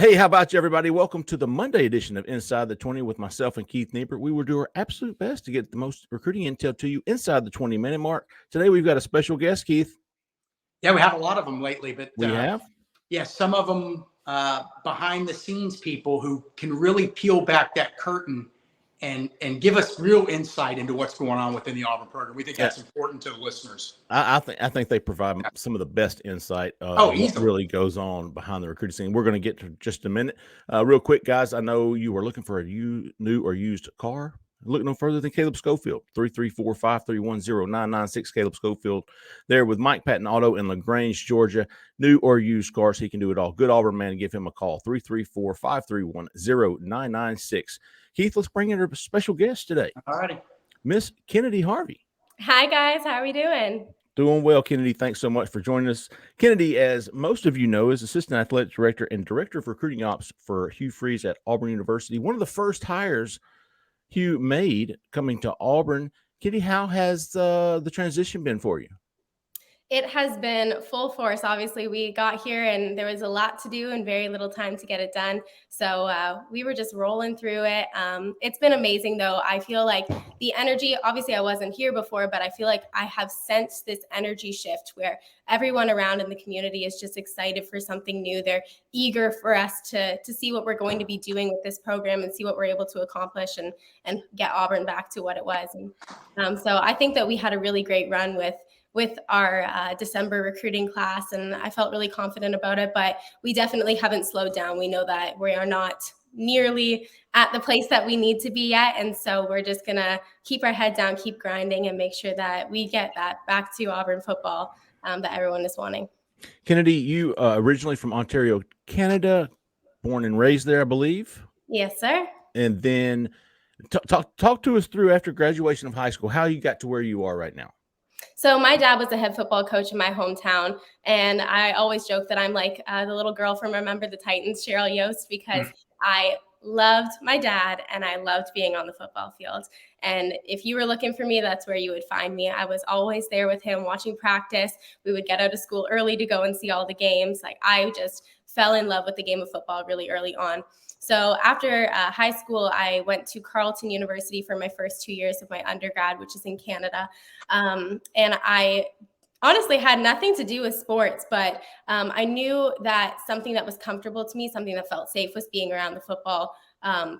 Hey, how about you, everybody? Welcome to the Monday edition of Inside the 20 with myself and Keith Niebuhr. We will do our absolute best to get the most recruiting intel to you inside the 20-minute mark. Today, we've got a special guest, Keith. Yeah, we have a lot of them lately, but We have? Yeah, some of them behind the scenes people who can really peel back that curtain and give us real insight into what's going on within the Auburn program. We think that's important to the listeners. I think they provide some of the best insight Oh, of what really goes on behind the recruiting scene. We're going to get to just a minute. Real quick, guys, I know you were looking for a new or used car. Look no further than Caleb Schofield, 334-531-0996. Caleb Schofield there with Mike Patton Auto in LaGrange, Georgia. New or used cars, he can do it all. Good Auburn man, give him a call, 334-531-0996. Keith, let's bring in our special guest today. All righty. Miss Kennedy Harvey. Hi, guys. How are we doing? Doing well, Kennedy. Thanks so much for joining us. Kennedy, as most of you know, is Assistant Athletic Director and Director of Recruiting Ops for Hugh Freeze at Auburn University. One of the first hires Hugh made coming to Auburn. Kennedy, how has the transition been for you? It has been full force. Obviously, we got here and there was a lot to do and very little time to get it done. So we were just rolling through it. It's been amazing, though. I feel like the energy, obviously I wasn't here before, but I feel like I have sensed this energy shift where everyone around in the community is just excited for something new. They're eager for us to see what we're going to be doing with this program and see what we're able to accomplish and get Auburn back to what it was. And so I think that we had a really great run with our December recruiting class, and I felt really confident about it, but we definitely haven't slowed down. We know that we are not nearly at the place that we need to be yet, and so we're just going to keep our head down, keep grinding, and make sure that we get that back to Auburn football that everyone is wanting. Kennedy, you originally from Ontario, Canada, born and raised there, I believe? Yes, sir. And then talk to us through after graduation of high school, how you got to where you are right now. So my dad was a head football coach in my hometown, and I always joke that I'm like the little girl from Remember the Titans, Cheryl Yost, because I loved my dad and I loved being on the football field. And if you were looking for me, that's where you would find me. I was always there with him watching practice. We would get out of school early to go and see all the games. Like, I just fell in love with the game of football really early on. So after high school, I went to Carleton University for my first 2 years of my undergrad, which is in Canada. And I honestly had nothing to do with sports, but I knew that something that was comfortable to me, something that felt safe, was being around the football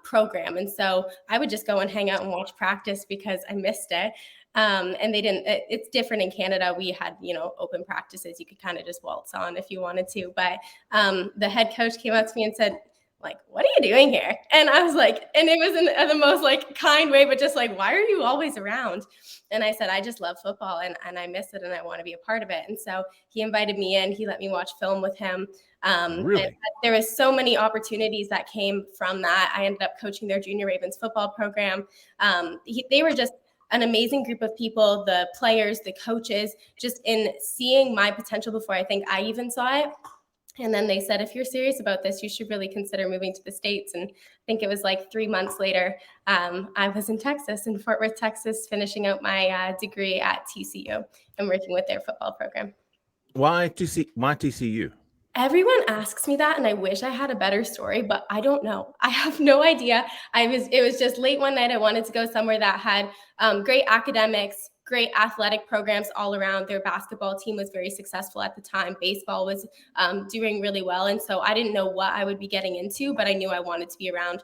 program. And so I would just go and hang out and watch practice because I missed it. And they didn't, it's different in Canada. We had, open practices. You could kind of just waltz on if you wanted to. But the head coach came up to me and said, like, what are you doing here? And I was like, and it was in the most like kind way, but just like, why are you always around? And I said, I just love football and I miss it and I want to be a part of it. And so he invited me in. He let me watch film with him. Really? And there was so many opportunities that came from that. I ended up coaching their Junior Ravens football program. They were just an amazing group of people, the players, the coaches, just in seeing my potential before I think I even saw it. And then they said, if you're serious about this, you should really consider moving to the States. And I think it was like 3 months later, I was in Texas, in Fort Worth, Texas, finishing out my degree at TCU and working with their football program. Why TCU? Everyone asks me that, and I wish I had a better story, but I don't know. I have no idea. It was just late one night. I wanted to go somewhere that had great academics, great athletic programs all around. Their basketball team was very successful at the time. Baseball was doing really well. And so I didn't know what I would be getting into, but I knew I wanted to be around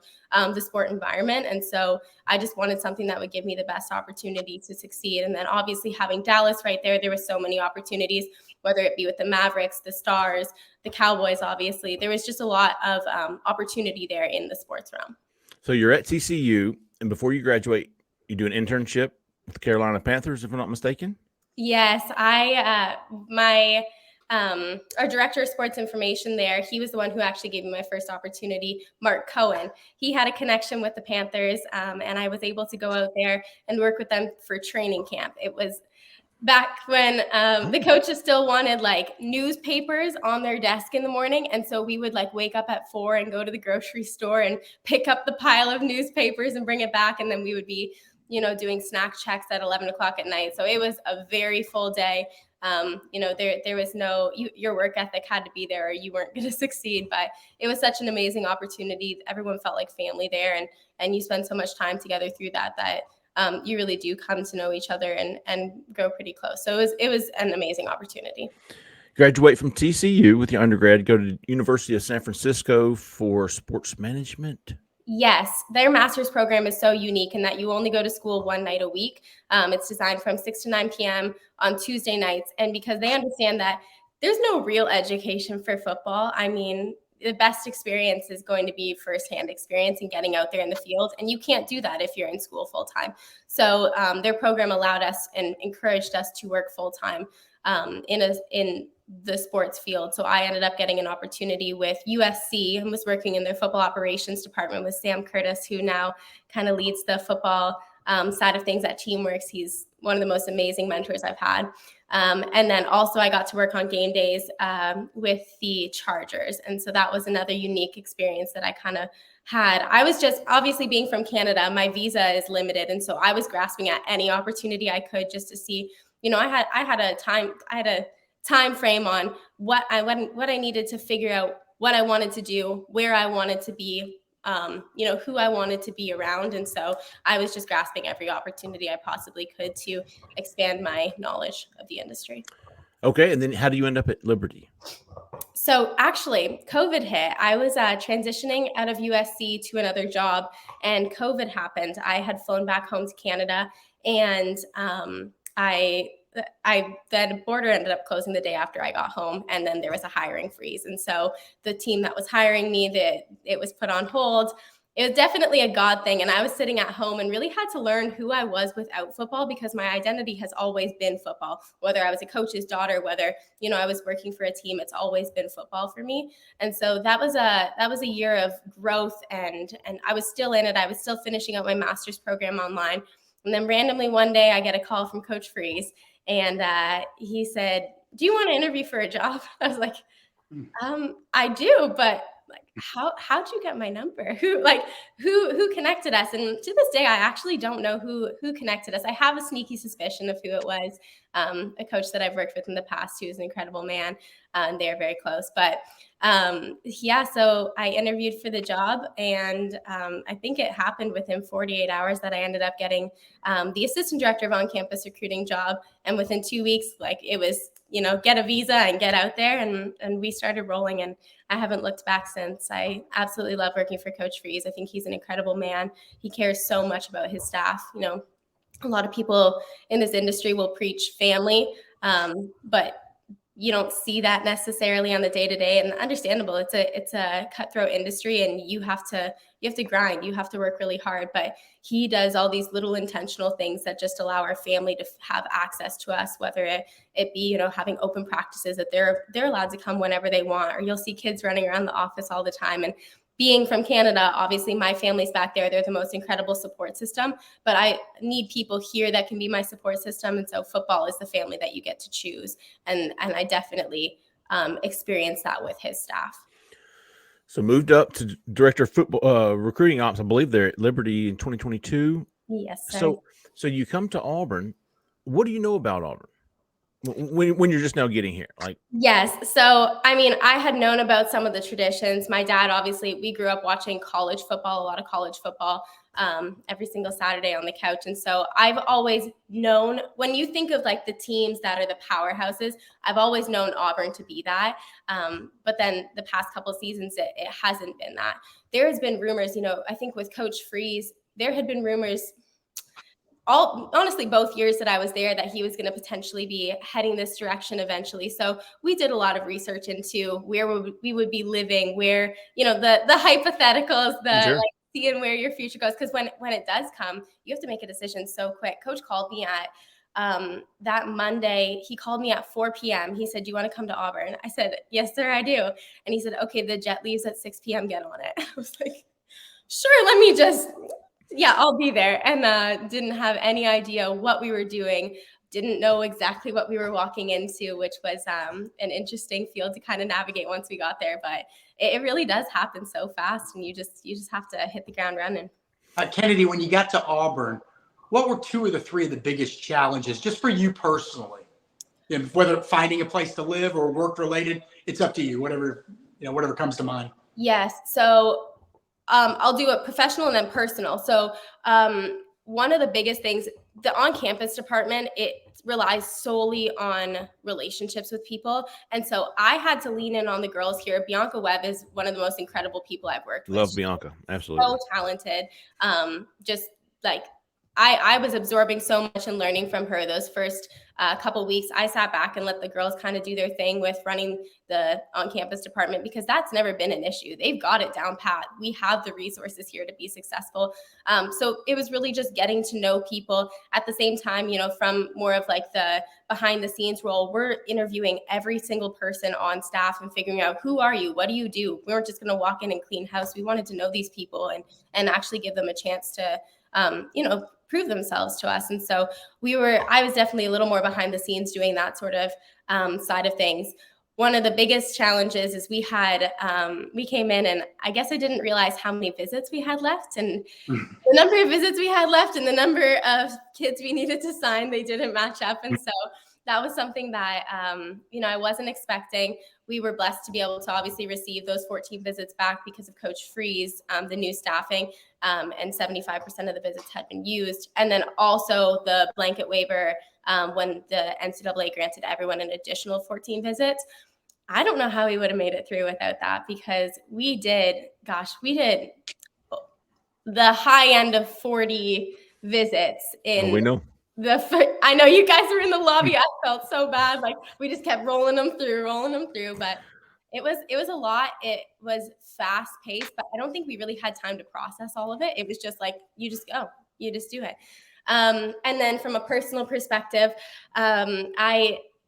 the sport environment. And so I just wanted something that would give me the best opportunity to succeed. And then obviously having Dallas right there were so many opportunities, whether it be with the Mavericks, the Stars, the Cowboys, obviously. There was just a lot of opportunity there in the sports realm. So you're at TCU, and before you graduate, you do an internship with the Carolina Panthers, if I'm not mistaken? Yes. Our director of sports information there, he was the one who actually gave me my first opportunity, Mark Cohen. He had a connection with the Panthers, and I was able to go out there and work with them for training camp. It was back when the coaches still wanted like newspapers on their desk in the morning. And so we would like wake up at 4 and go to the grocery store and pick up the pile of newspapers and bring it back. And then we would be doing snack checks at 11 o'clock at night. So it was a very full day. There was no, your work ethic had to be there or you weren't going to succeed. But it was such an amazing opportunity. Everyone felt like family there, and you spend so much time together through that you really do come to know each other and grow pretty close. So it was an amazing opportunity. Graduate from TCU with your undergrad, go to University of San Francisco for sports management. Yes, their master's program is so unique in that you only go to school one night a week. It's designed from 6 to 9 p.m. on Tuesday nights. And because they understand that there's no real education for football, I mean, the best experience is going to be firsthand experience and getting out there in the field. And you can't do that if you're in school full time. So their program allowed us and encouraged us to work full time in the sports field. So I ended up getting an opportunity with USC and was working in their football operations department with Sam Curtis, who now kind of leads the football side of things at Teamworks. He's one of the most amazing mentors I've had. And then also I got to work on game days with the Chargers. And so that was another unique experience that I kind of had. I was just, obviously being from Canada, my visa is limited. And so I was grasping at any opportunity I could just to see, I had a time frame on what I needed to figure out, what I wanted to do, where I wanted to be, who I wanted to be around. And so I was just grasping every opportunity I possibly could to expand my knowledge of the industry. Okay. And then how do you end up at Liberty? So actually, COVID hit. I was transitioning out of USC to another job, and COVID happened. I had flown back home to Canada, and the border ended up closing the day after I got home, and then there was a hiring freeze. And so the team that was hiring me, it was put on hold. It was definitely a God thing. And I was sitting at home and really had to learn who I was without football, because my identity has always been football. Whether I was a coach's daughter, whether, I was working for a team, it's always been football for me. And so that was a year of growth, and I was still in it. I was still finishing up my master's program online. And then randomly one day I get a call from Coach Freeze, and he said, "Do you want to interview for a job?" I was like, I do, but like, how'd you get my number? Who connected us? And to this day, I actually don't know who connected us. I have a sneaky suspicion of who it was. A coach that I've worked with in the past, who is an incredible man, and they are very close. But so I interviewed for the job, and I think it happened within 48 hours that I ended up getting the assistant director of on-campus recruiting job. And within 2 weeks, it was, get a visa and get out there, and we started rolling, and I haven't looked back since. I absolutely love working for Coach Freeze. I think he's an incredible man. He cares so much about his staff. A lot of people in this industry will preach family, but you don't see that necessarily on the day-to-day, and understandable. It's a cutthroat industry, and you have to grind, you have to work really hard, but he does all these little intentional things that just allow our family to have access to us, whether it be, having open practices that they're allowed to come whenever they want, or you'll see kids running around the office all the time. And being from Canada, obviously my family's back there. They're the most incredible support system, but I need people here that can be my support system. And so football is the family that you get to choose. And I definitely experienced that with his staff. So moved up to director of football recruiting ops, I believe, there at Liberty in 2022. Yes, sir. So you come to Auburn. What do you know about Auburn when you're just now getting here? Yes. So, I had known about some of the traditions. My dad, obviously, we grew up watching college football, a lot of college football, every single Saturday on the couch. And so I've always known, when you think of the teams that are the powerhouses, I've always known Auburn to be that. But then the past couple of seasons, it hasn't been that. There has been rumors, I think with Coach Freeze, there had been rumors honestly, both years that I was there, that he was going to potentially be heading this direction eventually. So we did a lot of research into where we would be living, where, the hypotheticals, Sure. Seeing where your future goes. Because when it does come, you have to make a decision so quick. Coach called me at that Monday. He called me at 4 p.m. He said, "Do you want to come to Auburn?" I said, "Yes, sir, I do." And he said, "Okay, the jet leaves at 6 p.m. Get on it." I was like, "Sure, let me just... yeah, I'll be there." And didn't have any idea what we were doing. Didn't know exactly what we were walking into, which was an interesting field to kind of navigate once we got there. But it really does happen so fast, and you just have to hit the ground running. Kennedy, when you got to Auburn, what were 2 or 3 of the biggest challenges just for you personally? And whether finding a place to live or work related, it's up to you, whatever comes to mind. Yes. So I'll do it professional and then personal. So one of the biggest things, the on-campus department, it relies solely on relationships with people. And so I had to lean in on the girls here. Bianca Webb is one of the most incredible people I've worked with. Love Bianca. Absolutely. So talented. Just like I was absorbing so much and learning from her those first couple weeks. I sat back and let the girls kind of do their thing with running the on-campus department, because that's never been an issue. They've got it down pat. We have the resources here to be successful. So it was really just getting to know people. At the same time, from more of like the behind the scenes role, we're interviewing every single person on staff and figuring out, who are you? What do you do? We weren't just going to walk in and clean house. We wanted to know these people and actually give them a chance to, prove themselves to us. And so I was definitely a little more behind the scenes doing that sort of side of things. One of the biggest challenges is we came in, and I guess I didn't realize how many visits we had left, and the number of visits we had left and the number of kids we needed to sign, they didn't match up. And so that was something that, I wasn't expecting. We were blessed to be able to obviously receive those 14 visits back because of Coach Freeze, the new staffing, and 75% of the visits had been used. And then also the blanket waiver when the NCAA granted everyone an additional 14 visits. I don't know how we would have made it through without that, because we did the high end of 40 visits in. Oh, we know. I know you guys were in the lobby. I felt so bad. Like, we just kept rolling them through, but it was a lot. It was fast paced, but I don't think we really had time to process all of it. It was just like, you just go, you just do it. And then from a personal perspective,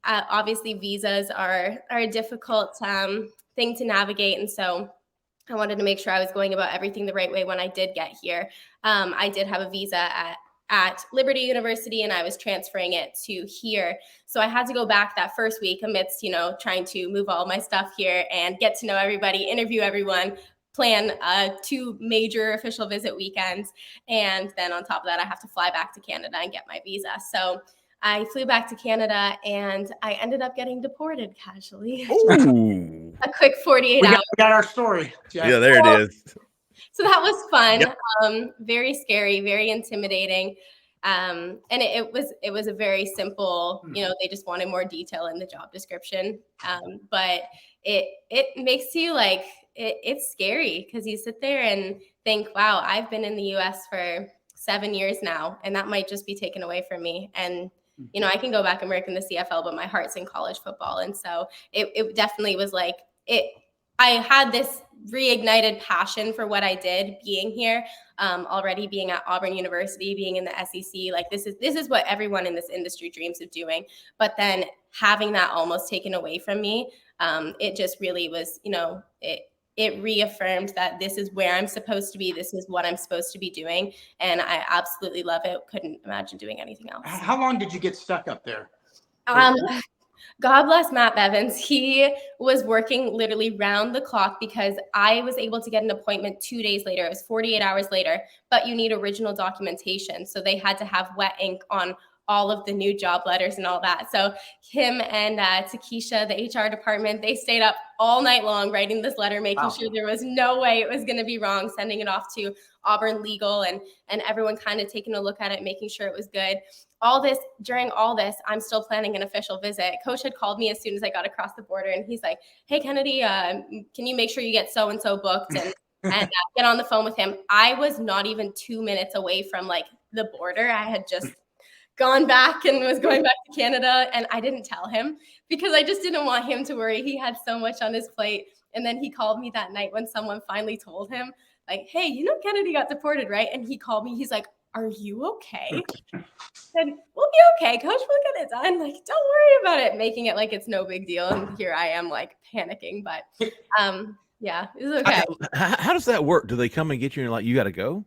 obviously visas are a difficult thing to navigate. And so I wanted to make sure I was going about everything the right way when I did get here. I did have a visa at Liberty University, and I was transferring it to here. So I had to go back that first week amidst, trying to move all my stuff here and get to know everybody, interview everyone, plan 2 major official visit weekends. And then on top of that, I have to fly back to Canada and get my visa. So I flew back to Canada, and I ended up getting deported casually. Ooh. A quick 48 hours. We got our story, Jeff. Yeah, there it is. So that was fun. Yep. Very scary, very intimidating. And it was a very simple, they just wanted more detail in the job description. But it makes you like, it's scary, because you sit there and think, wow, I've been in the US for 7 years now, and that might just be taken away from me. And, I can go back and work in the CFL, but my heart's in college football. And so it definitely was like, I had this reignited passion for what I did being here, already being at Auburn University, being in the SEC. Like, this is what everyone in this industry dreams of doing. But then having that almost taken away from me, it just really was, it reaffirmed that this is where I'm supposed to be. This is what I'm supposed to be doing. And I absolutely love it. Couldn't imagine doing anything else. How long did you get stuck up there? God bless Matt Bevins. He was working literally round the clock, because I was able to get an appointment 2 days later. It was 48 hours later, but you need original documentation. So they had to have wet ink on all of the new job letters and all that. So him and Takesha, the HR department, they stayed up all night long writing this letter, making sure there was no way it was going to be wrong, sending it off to Auburn Legal and everyone kind of taking a look at it, making sure it was good. During all this, I'm still planning an official visit. Coach had called me as soon as I got across the border, and he's like, hey, Kennedy, can you make sure you get so-and-so booked and get on the phone with him. I was not even 2 minutes away from like the border. I had just gone back and was going back to Canada, and I didn't tell him because I just didn't want him to worry. He had so much on his plate. And then he called me that night when someone finally told him, like, hey, Kennedy got deported, right? And he called me. He's like, are you okay? I said, we'll be okay, coach. We'll get it done. Like, don't worry about it. Making it like it's no big deal. And here I am like panicking, but yeah, it was okay. How does that work? Do they come and get you and like, you got to go?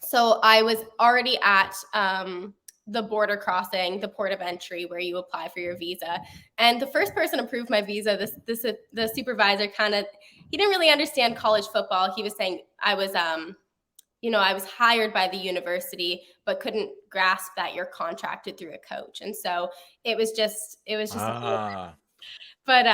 So I was already at the border crossing, the port of entry where you apply for your visa. And the first person approved my visa, the supervisor he didn't really understand college football. He was saying I was, I was hired by the university, but couldn't grasp that you're contracted through a coach. And so it was just, but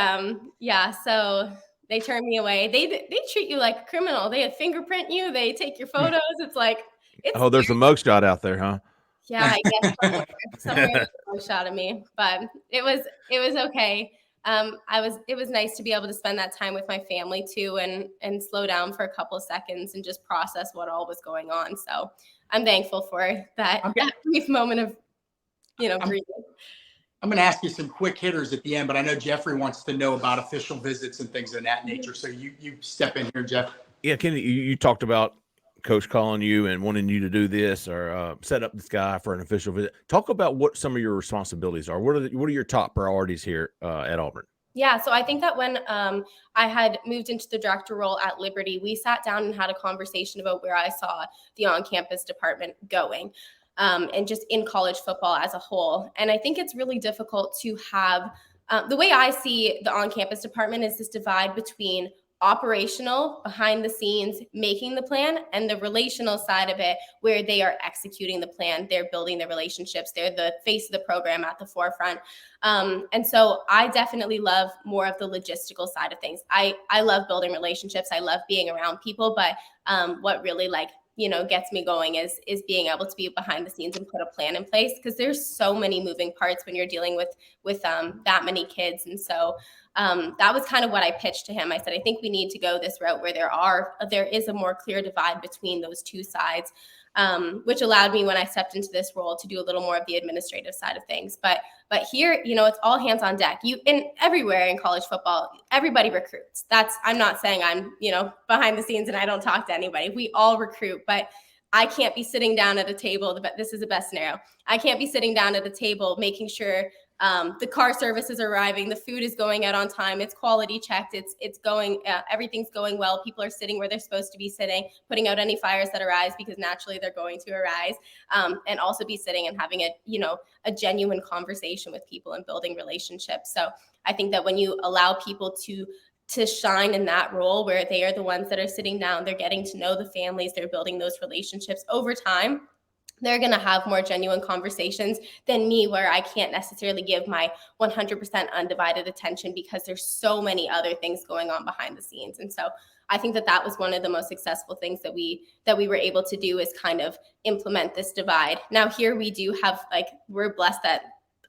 yeah, so they turned me away. They treat you like a criminal. They fingerprint you. They take your photos. It's like, there's a mugshot out there, huh? Yeah, I guess somewhere there's a shot of me, but it was okay. It was nice to be able to spend that time with my family too, and slow down for a couple of seconds and just process what all was going on. So I'm thankful for that brief moment of, breathing. I'm going to ask you some quick hitters at the end, but I know Jeffrey wants to know about official visits and things of that nature. So you step in here, Jeff. Yeah, Kenny, you talked about coach calling you and wanting you to do this or set up this guy for an official visit. Talk about what some of your responsibilities are. What are your top priorities here at Auburn? Yeah, so I think that when I had moved into the director role at Liberty, we sat down and had a conversation about where I saw the on-campus department going, and just in college football as a whole. And I think it's really difficult to have the way I see the on-campus department is this divide between operational, behind the scenes, making the plan, and the relational side of it, where they are executing the plan, they're building the relationships, they're the face of the program at the forefront. And so I definitely love more of the logistical side of things. I love building relationships. I love being around people, but what really gets me going is being able to be behind the scenes and put a plan in place, because there's so many moving parts when you're dealing with that many kids. And so that was kind of what I pitched to him. I said, I think we need to go this route where there is a more clear divide between those two sides, which allowed me when I stepped into this role to do a little more of the administrative side of things. But here, it's all hands on deck. Everywhere in college football, everybody recruits. I'm not saying I'm, behind the scenes and I don't talk to anybody. We all recruit, but I can't be sitting down at a table. This is the best scenario. I can't be sitting down at a table making sure the car service is arriving, the food is going out on time, it's quality checked, it's going, everything's going well. People are sitting where they're supposed to be sitting, putting out any fires that arise, because naturally they're going to arise, and also be sitting and having a genuine conversation with people and building relationships. So I think that when you allow people to shine in that role, where they are the ones that are sitting down, they're getting to know the families, they're building those relationships over time, they're going to have more genuine conversations than me, where I can't necessarily give my 100% undivided attention because there's so many other things going on behind the scenes. And so I think that was one of the most successful things that we were able to do, is kind of implement this divide. Now here we do have, we're blessed that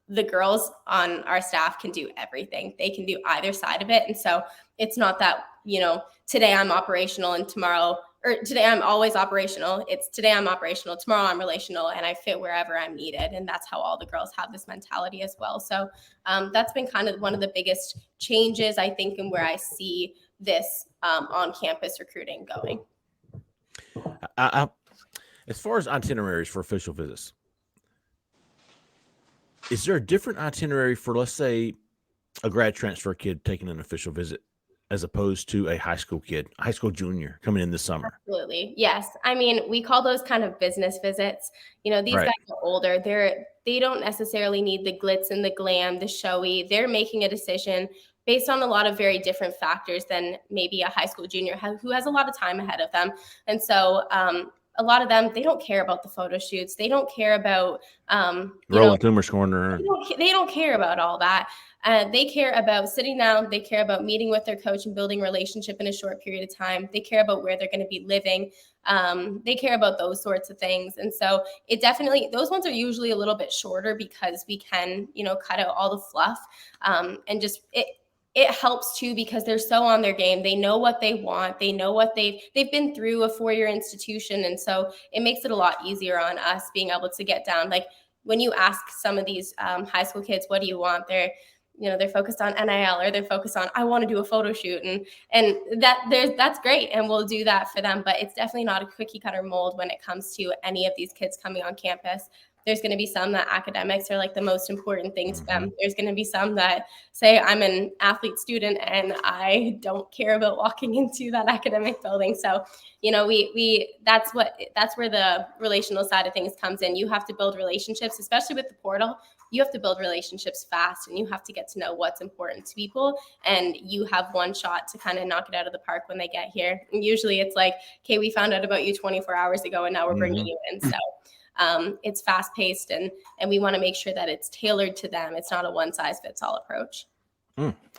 the girls on our staff can do everything. They can do either side of it. And so it's not that, today I'm operational and tomorrow, or today I'm always operational. It's today I'm operational, tomorrow I'm relational, and I fit wherever I'm needed. And that's how all the girls have this mentality as well. So that's been kind of one of the biggest changes, I think, in where I see this on-campus recruiting going. As far as itineraries for official visits, is there a different itinerary for, let's say, a grad transfer kid taking an official visit as opposed to a high school junior coming in this summer? Absolutely. Yes. I mean, we call those kind of business visits. These guys are older. They don't necessarily need the glitz and the glam, the showy. They're making a decision based on a lot of very different factors than maybe a high school junior who has a lot of time ahead of them. And so a lot of them, they don't care about the photo shoots. They don't care about rolling tumors corner. They don't care about all that. They care about sitting down. They care about meeting with their coach and building a relationship in a short period of time. They care about where they're going to be living. They care about those sorts of things. And so those ones are usually a little bit shorter, because we can, cut out all the fluff, and just it helps too, because they're so on their game. They know what they want. They know what they've been through a 4-year institution. And so it makes it a lot easier on us being able to get down. Like when you ask some of these high school kids, what do you want? They're focused on NIL, or they're focused on, I want to do a photo shoot. And that's great. And we'll do that for them. But it's definitely not a cookie cutter mold when it comes to any of these kids coming on campus. There's going to be some that academics are like the most important thing to them. There's going to be some that say, I'm an athlete student and I don't care about walking into that academic building. So, that's where the relational side of things comes in. You have to build relationships, especially with the portal. you have to build relationships fast, and you have to get to know what's important to people. And you have one shot to kind of knock it out of the park when they get here. And usually it's like, okay, we found out about you 24 hours ago and now we're bringing you in. So it's fast paced, and we want to make sure that it's tailored to them. It's not a one size fits all approach.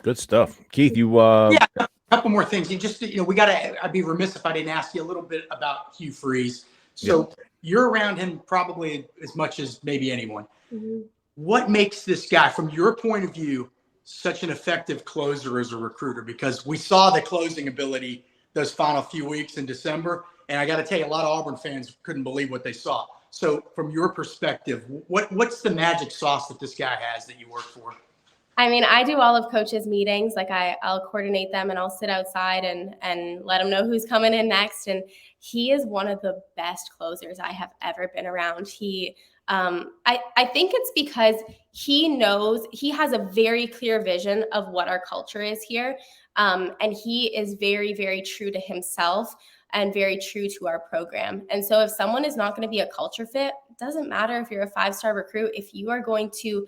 Good stuff. Keith, you yeah, a couple more things. You just, I'd be remiss if I didn't ask you a little bit about Hugh Freeze. So you're around him probably as much as maybe anyone. Mm-hmm. What makes this guy, from your point of view, such an effective closer as a recruiter? Because we saw the closing ability those final few weeks in December, and I got to tell you, a lot of Auburn fans couldn't believe what they saw. So from your perspective, what's the magic sauce that this guy has that you work for? I mean, I do all of coaches' meetings. Like I'll coordinate them, and I'll sit outside and let them know who's coming in next. And he is one of the best closers I have ever been around. I think it's because he knows, he has a very clear vision of what our culture is here. And he is very, very true to himself and very true to our program. And so if someone is not going to be a culture fit, it doesn't matter if you're a 5-star recruit. If you are going to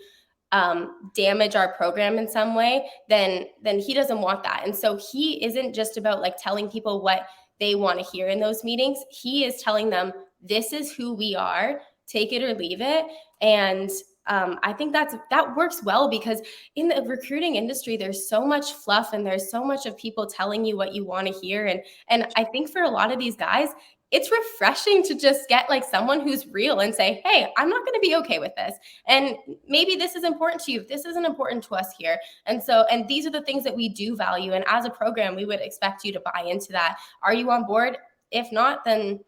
damage our program in some way, then he doesn't want that. And so he isn't just about like telling people what they want to hear in those meetings. He is telling them, this is who we are, take it or leave it. And I think that works well, because in the recruiting industry, there's so much fluff and there's so much of people telling you what you want to hear. And I think for a lot of these guys, it's refreshing to just get like someone who's real and say, hey, I'm not going to be okay with this. And maybe this is important to you. This isn't important to us here. And these are the things that we do value. And as a program, we would expect you to buy into that. Are you on board? If not, then,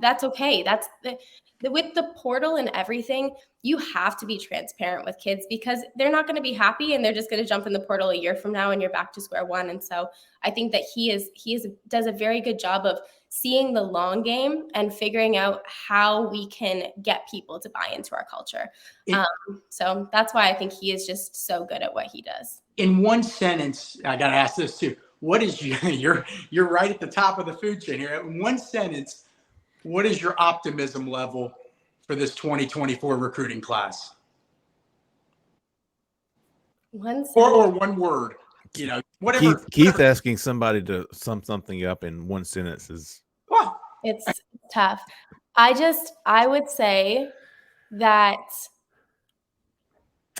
that's okay. That's with the portal and everything, you have to be transparent with kids, because they're not going to be happy and they're just going to jump in the portal a year from now and you're back to square one. And so I think that he does a very good job of seeing the long game and figuring out how we can get people to buy into our culture. So that's why I think he is just so good at what he does. In one sentence, I got to ask this too. What is you're right at the top of the food chain here. In one sentence, what is your optimism level for this 2024 recruiting class? Or one word, whatever. Keith asking somebody to sum something up in one sentence is. Well, it's tough. I would say that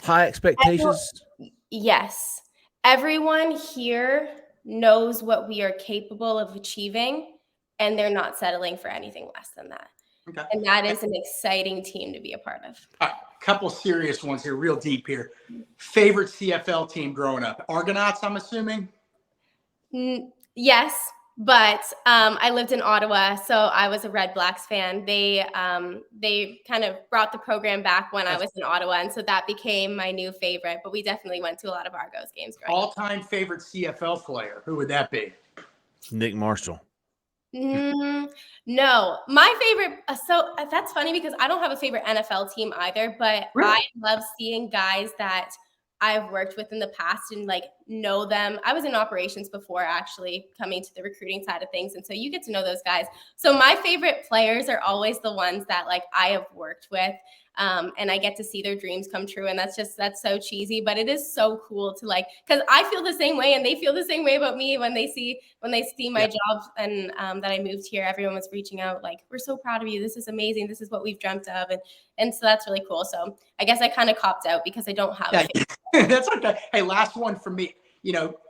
high expectations. Yes. Everyone here knows what we are capable of achieving, and they're not settling for anything less than that. Okay. And that is an exciting team to be a part of. All right, couple serious ones here, real deep here. Favorite CFL team growing up? Argonauts, I'm assuming? Yes, but I lived in Ottawa, so I was a Red Blacks fan. They kind of brought the program back when I was in Ottawa, and so that became my new favorite. But we definitely went to a lot of Argos games growing up. All-time favorite CFL player, who would that be? Nick Marshall. No, my favorite. So that's funny, because I don't have a favorite NFL team either, but really? I love seeing guys that I've worked with in the past and like know them. I was in operations before actually coming to the recruiting side of things. And so you get to know those guys. So my favorite players are always the ones that like I have worked with. And I get to see their dreams come true. And that's so cheesy, but it is so cool to like, cause I feel the same way and they feel the same way about me when they see my job and that I moved here. Everyone was reaching out like, we're so proud of you. This is amazing. This is what we've dreamt of. And so that's really cool. So I guess I kind of copped out because I don't have a That's okay. Hey, last one for me.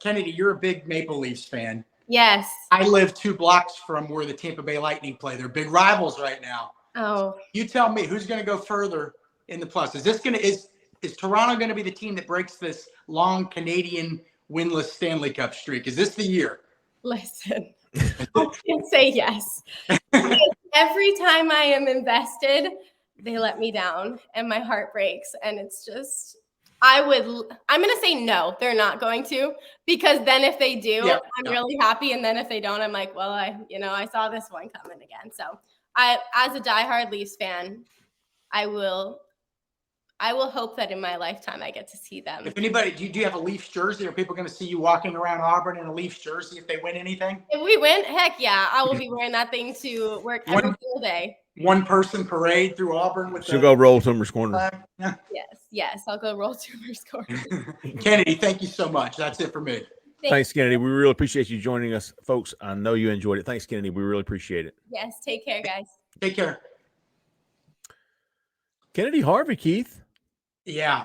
Kennedy, you're a big Maple Leafs fan. Yes. I live 2 blocks from where the Tampa Bay Lightning play. They're big rivals right now. Oh, you tell me who's going to go further in the plus. Is Toronto going to be the team that breaks this long Canadian winless Stanley Cup streak? Is this the year? Listen, I can say yes. Every time I am invested, they let me down and my heart breaks. And it's just, I'm going to say no, they're not going to, because then if they do, I'm really happy. And then if they don't, I'm like, well, I saw this one coming again. So as a diehard Leafs fan, I will hope that in my lifetime I get to see them. If anybody, do you have a Leafs jersey? Are people going to see you walking around Auburn in a Leafs jersey if they win anything? If we win, heck yeah, I will be wearing that thing to work every single day. One person parade through Auburn with. She'll go roll Tumor's Corner. Yes. Yes, I'll go roll tumors course. Kennedy, thank you so much. That's it for me. Thanks, Kennedy. We really appreciate you joining us, folks. I know you enjoyed it. Thanks, Kennedy. We really appreciate it. Yes, take care, guys. Take care. Kennedy Harvey, Keith. Yeah.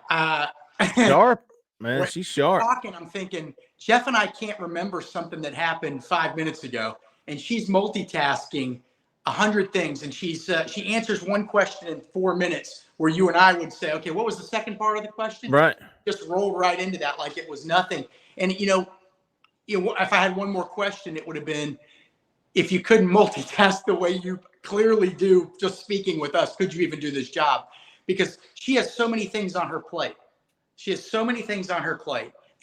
Sharp, man. Right. She's sharp. Talking, I'm thinking, Jeff and I can't remember something that happened 5 minutes ago, and she's multitasking 100 things, and she answers one question in 4 minutes, where you and I would say, okay, what was the second part of the question? Right. Just rolled right into that like it was nothing. And you know, if I had one more question, it would have been, if you couldn't multitask the way you clearly do just speaking with us, could you even do this job? Because she has so many things on her plate.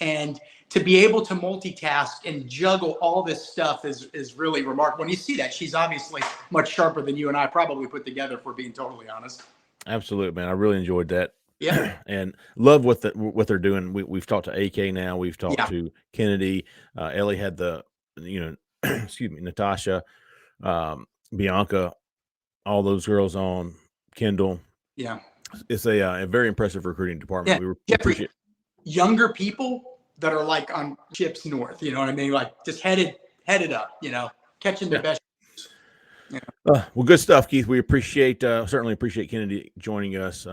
And to be able to multitask and juggle all this stuff is really remarkable. When you see that, she's obviously much sharper than you and I probably put together, if we're being totally honest. Absolutely, man. I really enjoyed that. Yeah. And love what they're doing. We've talked to AK now. We've talked to Kennedy. Ellie had excuse me, Natasha, Bianca, all those girls on Kendall. Yeah. It's a very impressive recruiting department. Yeah. We appreciate younger people that are like on ships north, you know what I mean? Like just headed up, catching the best. Yeah. Well, good stuff, Keith. We certainly appreciate Kennedy joining us.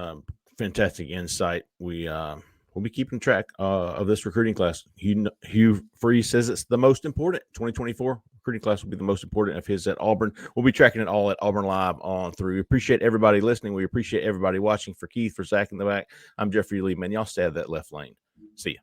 Fantastic insight. We'll be keeping track of this recruiting class. Hugh Freeze says it's the most important. 2024 recruiting class will be the most important of his at Auburn. We'll be tracking it all at Auburn Live on through. We appreciate everybody listening. We appreciate everybody watching. For Keith, for Zach in the back, I'm Jeffrey Lee. Man, y'all stay out of that left lane. See ya.